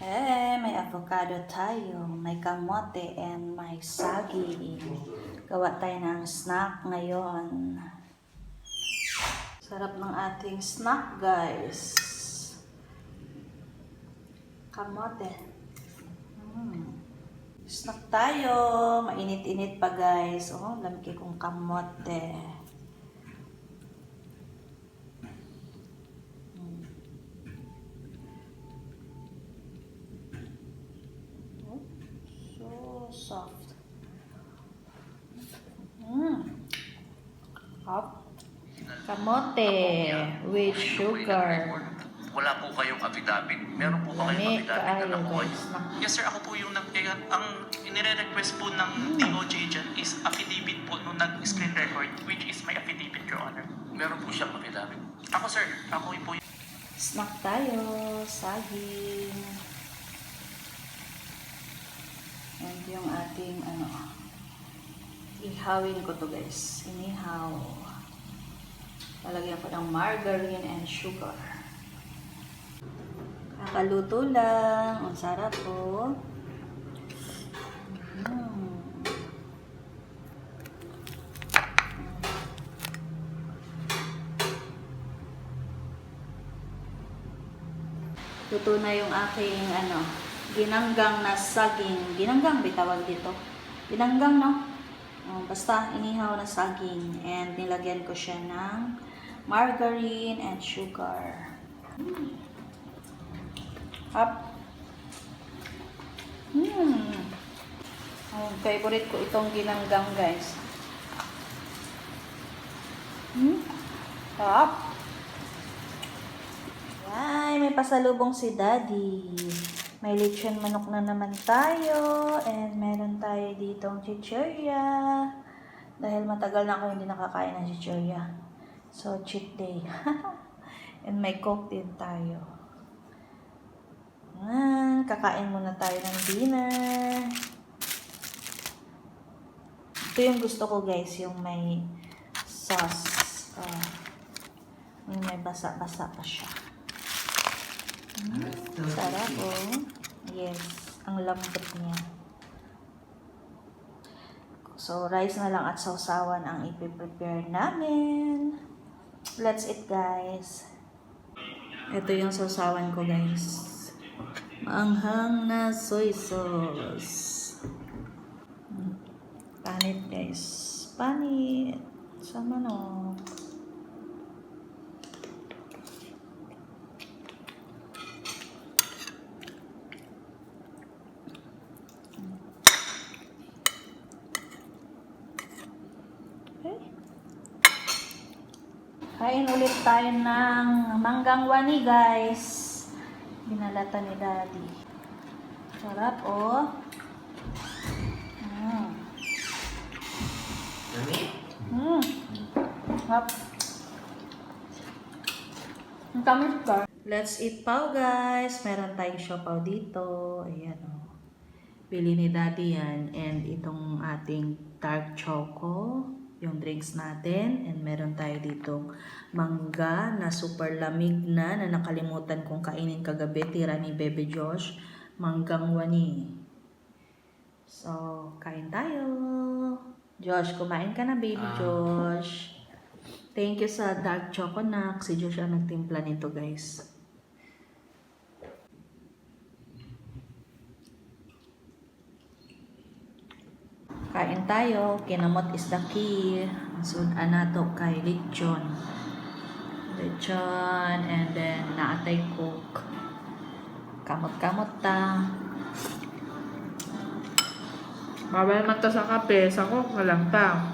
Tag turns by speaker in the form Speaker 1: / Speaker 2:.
Speaker 1: May avocado tayo, may kamote, and may saging. Gawa tayo ng snack ngayon. Sarap ng ating snack, guys. Kamote. Snack tayo. Mainit-init pa, guys. Oh, lamig kong kamote. Soft. Hot. Kamote with sugar.
Speaker 2: Wala po kayong affidavit. Meron po ba kayong affidavit na nakuha?
Speaker 3: Yes sir, ako po yung ang inire-request po ng DOJ dyan is affidavit po nung nag-screen record, which is my affidavit, Your Honor.
Speaker 2: Meron po siyang affidavit.
Speaker 3: Ako sir, ako po yung...
Speaker 1: Snack tayo. Saging. And yung ating ihawin ko to, guys. Inihaw. Lalagyan ko ng margarine and sugar. Kakaluto lang. Ang sarap po. Luto na yung aking ginanggang na saging. Ginanggang bitawag dito. Ginanggang, no? Basta inihaw na saging. And nilagyan ko siya ng margarine and sugar. Up. Favorite ko itong ginanggang, guys. Up. Ay, may pasalubong si Daddy. May lechon manok na naman tayo. And meron tayo ditong chichirya. Dahil matagal na ako hindi nakakain ng chichirya. So, cheat day. And may coke din tayo. Kakain muna tayo ng dinner. Ito yung gusto ko, guys. Yung may sauce. Yung may basa-basa pa siya. Sarap, oh. Yes. Ang lambot niya. So, rice na lang at sausawan ang ipiprepare namin. Let's eat, guys. Ito yung sausawan ko, guys. Maanghang na soy sauce. Panit, guys. Panit. Sa manok. Kain ulit tayo ng manggang wani, guys. Binalata ni Daddy. Sarap, oh. Sarap. Ang tamis ba? Let's eat pao, guys. Meron tayong siopaw dito. Ayan, oh. Bili ni Daddy yan. And itong ating dark choco. Yung drinks natin. And meron tayo ditong mangga na super lamig na nakalimutan kong kainin kagabi. Tira ni Bebe Josh. Manggang wani. So, kain tayo. Josh, kumain ka na, Baby Josh. Thank you sa dark choco nak. Si Josh ang nagtimpla nito, guys. Kain tayo. Kinamot is the key. Sudan na to kay lechon. Lechon. And then, naatay cook. Kamot-kamot ta.
Speaker 4: Bawal man to sa kape. Sa coke na lang ta.